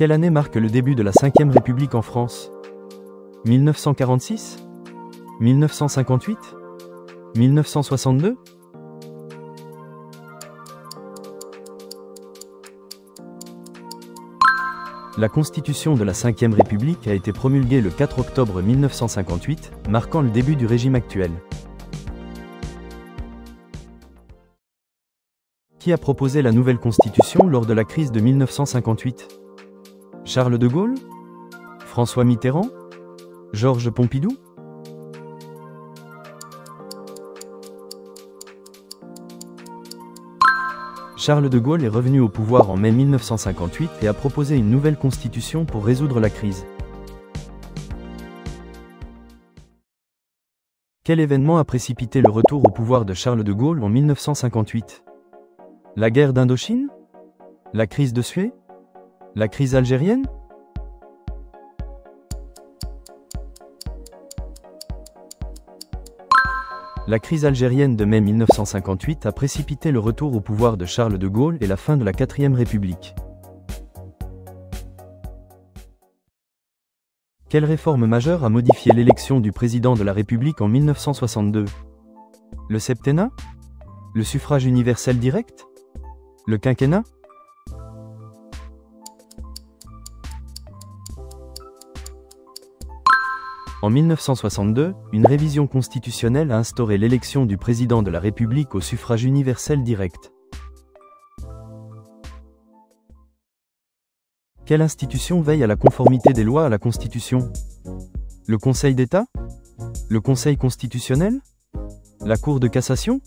Quelle année marque le début de la Ve République en France? 1946? 1958? 1962? La Constitution de la Ve République a été promulguée le 4 octobre 1958, marquant le début du régime actuel. Qui a proposé la nouvelle Constitution lors de la crise de 1958? Charles de Gaulle? François Mitterrand? Georges Pompidou? Charles de Gaulle est revenu au pouvoir en mai 1958 et a proposé une nouvelle constitution pour résoudre la crise. Quel événement a précipité le retour au pouvoir de Charles de Gaulle en 1958? La guerre d'Indochine? La crise de Suez? La crise algérienne? La crise algérienne de mai 1958 a précipité le retour au pouvoir de Charles de Gaulle et la fin de la Quatrième République. Quelle réforme majeure a modifié l'élection du président de la République en 1962? Le septennat? Le suffrage universel direct? Le quinquennat? En 1962, une révision constitutionnelle a instauré l'élection du président de la République au suffrage universel direct. Quelle institution veille à la conformité des lois à la Constitution? Le Conseil d'État? Le Conseil constitutionnel? La Cour de cassation?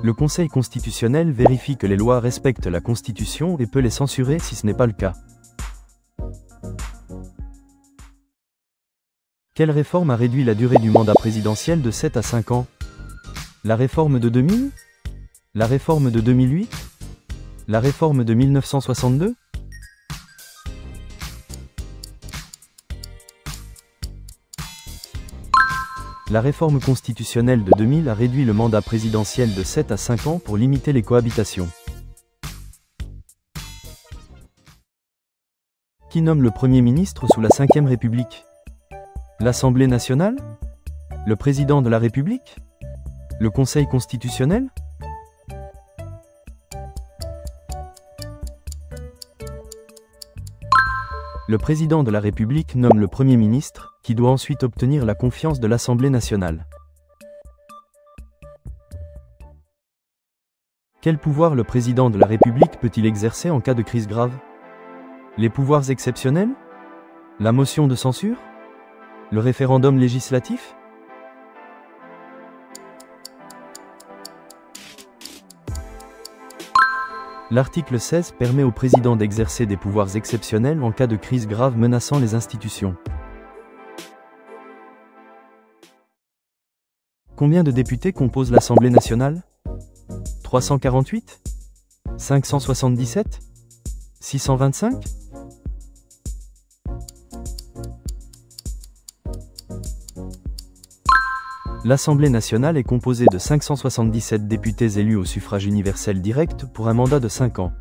Le Conseil constitutionnel vérifie que les lois respectent la Constitution et peut les censurer si ce n'est pas le cas. Quelle réforme a réduit la durée du mandat présidentiel de 7 à 5 ans? La réforme de 2000? La réforme de 2008? La réforme de 1962? La réforme constitutionnelle de 2000 a réduit le mandat présidentiel de 7 à 5 ans pour limiter les cohabitations. Qui nomme le Premier ministre sous la Ve République? L'Assemblée nationale? Le Président de la République? Le Conseil constitutionnel? Le Président de la République nomme le Premier ministre, qui doit ensuite obtenir la confiance de l'Assemblée nationale. Quel pouvoir le Président de la République peut-il exercer en cas de crise grave? Les pouvoirs exceptionnels? La motion de censure? Le référendum législatif? L'article 16 permet au président d'exercer des pouvoirs exceptionnels en cas de crise grave menaçant les institutions. Combien de députés composent l'Assemblée nationale? 348? 577? 625? L'Assemblée nationale est composée de 577 députés élus au suffrage universel direct pour un mandat de 5 ans.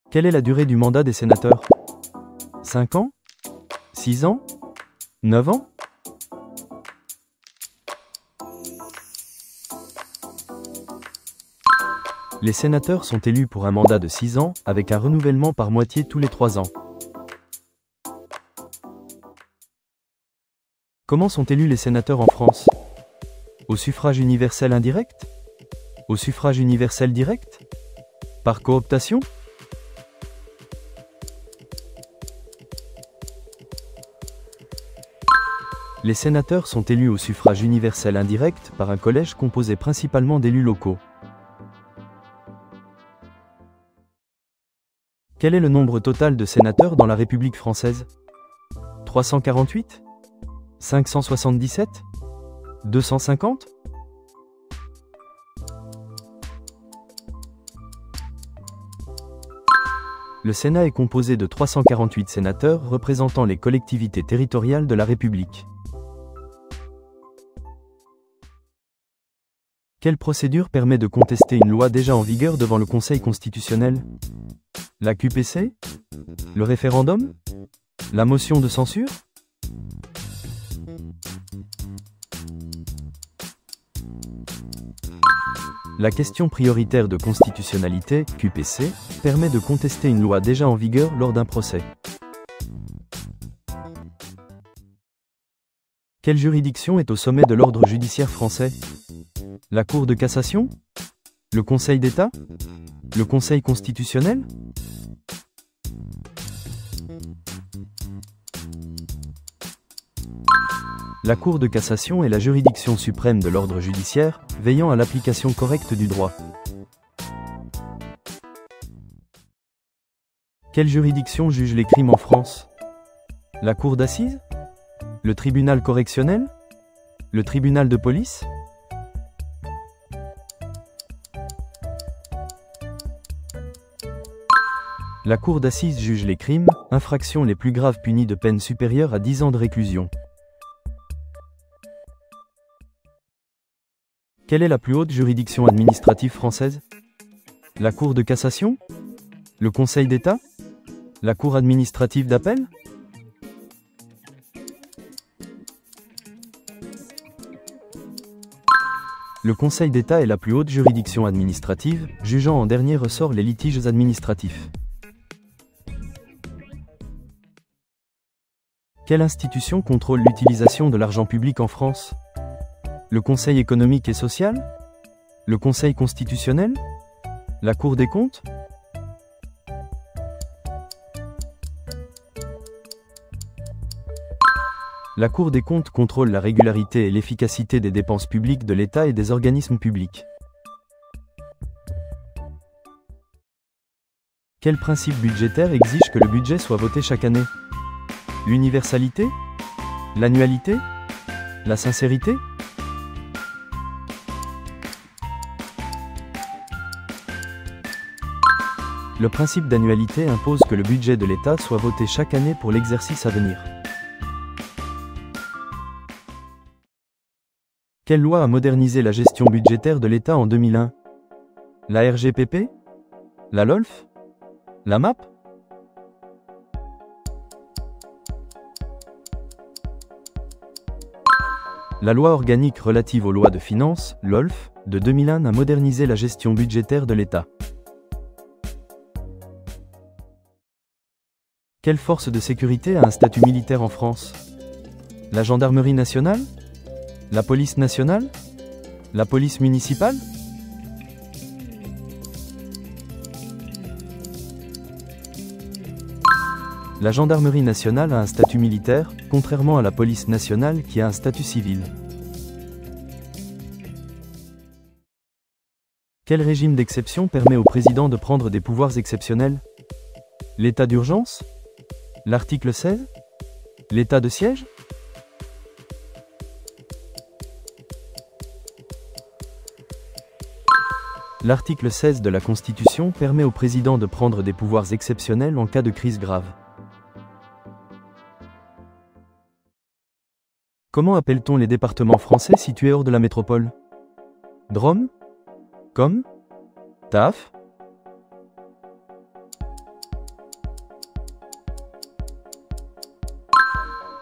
Quelle est la durée du mandat des sénateurs? 5 ans? 6 ans? 9 ans? Les sénateurs sont élus pour un mandat de 6 ans, avec un renouvellement par moitié tous les 3 ans. Comment sont élus les sénateurs en France? Au suffrage universel indirect? Au suffrage universel direct? Par cooptation? Les sénateurs sont élus au suffrage universel indirect par un collège composé principalement d'élus locaux. Quel est le nombre total de sénateurs dans la République française? 348? 577? 250? Le Sénat est composé de 348 sénateurs représentant les collectivités territoriales de la République. Quelle procédure permet de contester une loi déjà en vigueur devant le Conseil constitutionnel? La QPC? Le référendum? La motion de censure? La question prioritaire de constitutionnalité, QPC, permet de contester une loi déjà en vigueur lors d'un procès. Quelle juridiction est au sommet de l'ordre judiciaire français? La Cour de cassation? Le Conseil d'État? Le Conseil constitutionnel? La Cour de cassation est la juridiction suprême de l'ordre judiciaire, veillant à l'application correcte du droit. Quelle juridiction juge les crimes en France? La Cour d'assises? Le tribunal correctionnel? Le tribunal de police? La Cour d'assises juge les crimes, infractions les plus graves punies de peines supérieures à 10 ans de réclusion. Quelle est la plus haute juridiction administrative française? La Cour de cassation? Le Conseil d'État? La Cour administrative d'appel? Le Conseil d'État est la plus haute juridiction administrative, jugeant en dernier ressort les litiges administratifs. Quelle institution contrôle l'utilisation de l'argent public en France? Le Conseil économique et social? Le Conseil constitutionnel? La Cour des comptes? La Cour des comptes contrôle la régularité et l'efficacité des dépenses publiques de l'État et des organismes publics. Quel principe budgétaire exige que le budget soit voté chaque année? L'universalité? L'annualité? La sincérité? Le principe d'annualité impose que le budget de l'État soit voté chaque année pour l'exercice à venir. Quelle loi a modernisé la gestion budgétaire de l'État en 2001? La RGPP? La LOLF? La MAP? La loi organique relative aux lois de finances, LOLF, de 2001 a modernisé la gestion budgétaire de l'État. Quelle force de sécurité a un statut militaire en France? La gendarmerie nationale? La police nationale? La police municipale? La gendarmerie nationale a un statut militaire, contrairement à la police nationale qui a un statut civil. Quel régime d'exception permet au président de prendre des pouvoirs exceptionnels? L'état d'urgence? L'article 16? L'état de siège? L'article 16 de la Constitution permet au président de prendre des pouvoirs exceptionnels en cas de crise grave. Comment appelle-t-on les départements français situés hors de la métropole? Drôme? Com? Taf?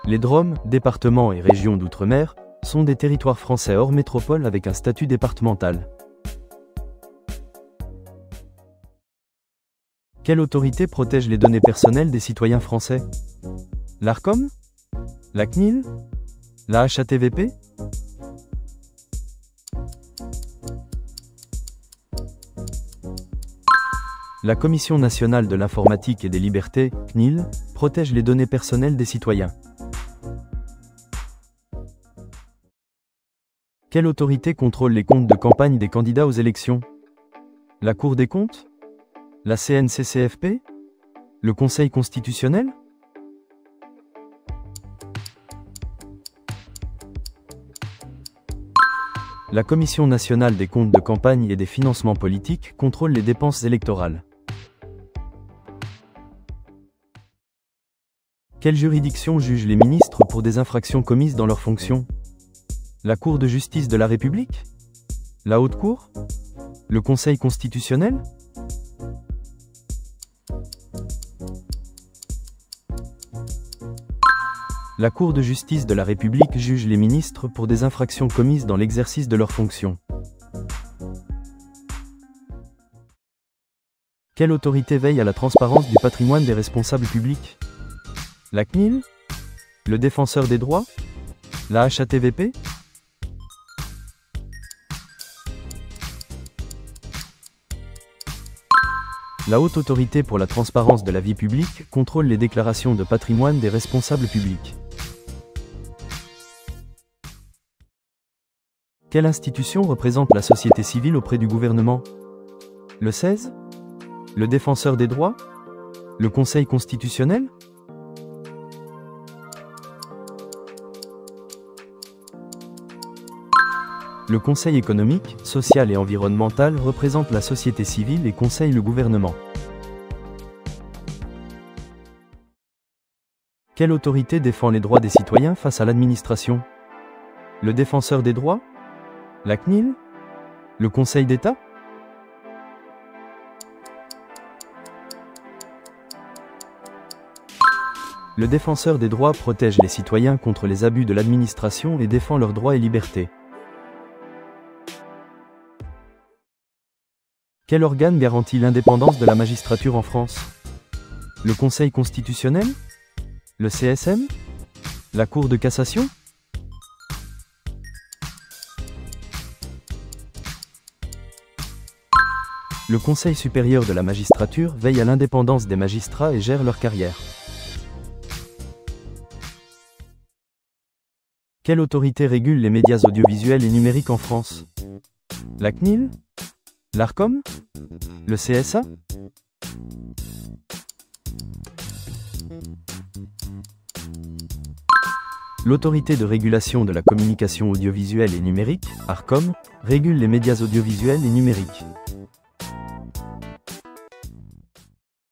Les DROM, départements et régions d'outre-mer, sont des territoires français hors métropole avec un statut départemental. Quelle autorité protège les données personnelles des citoyens français? L'ARCOM? La CNIL? La HATVP? La Commission nationale de l'informatique et des libertés, CNIL, protège les données personnelles des citoyens. Quelle autorité contrôle les comptes de campagne des candidats aux élections? La Cour des comptes? La CNCCFP? Le Conseil constitutionnel? La Commission nationale des comptes de campagne et des financements politiques contrôle les dépenses électorales. Quelle juridiction juge les ministres pour des infractions commises dans leurs fonctions? La Cour de justice de la République? La Haute Cour? Le Conseil constitutionnel? La Cour de justice de la République juge les ministres pour des infractions commises dans l'exercice de leurs fonctions. Quelle autorité veille à la transparence du patrimoine des responsables publics? La CNIL? Le Défenseur des droits? La HATVP? La Haute Autorité pour la transparence de la vie publique contrôle les déclarations de patrimoine des responsables publics. Quelle institution représente la société civile auprès du gouvernement? Le CESE? Le Défenseur des droits? Le Conseil constitutionnel? Le Conseil économique, social et environnemental représente la société civile et conseille le gouvernement. Quelle autorité défend les droits des citoyens face à l'administration? Le Défenseur des droits? La CNIL? Le Conseil d'État? Le Défenseur des droits protège les citoyens contre les abus de l'administration et défend leurs droits et libertés. Quel organe garantit l'indépendance de la magistrature en France? Le Conseil constitutionnel? Le CSM? La Cour de cassation? Le Conseil supérieur de la magistrature veille à l'indépendance des magistrats et gère leur carrière. Quelle autorité régule les médias audiovisuels et numériques en France? La CNIL? L'ARCOM? Le CSA? L'autorité de régulation de la communication audiovisuelle et numérique, ARCOM, régule les médias audiovisuels et numériques.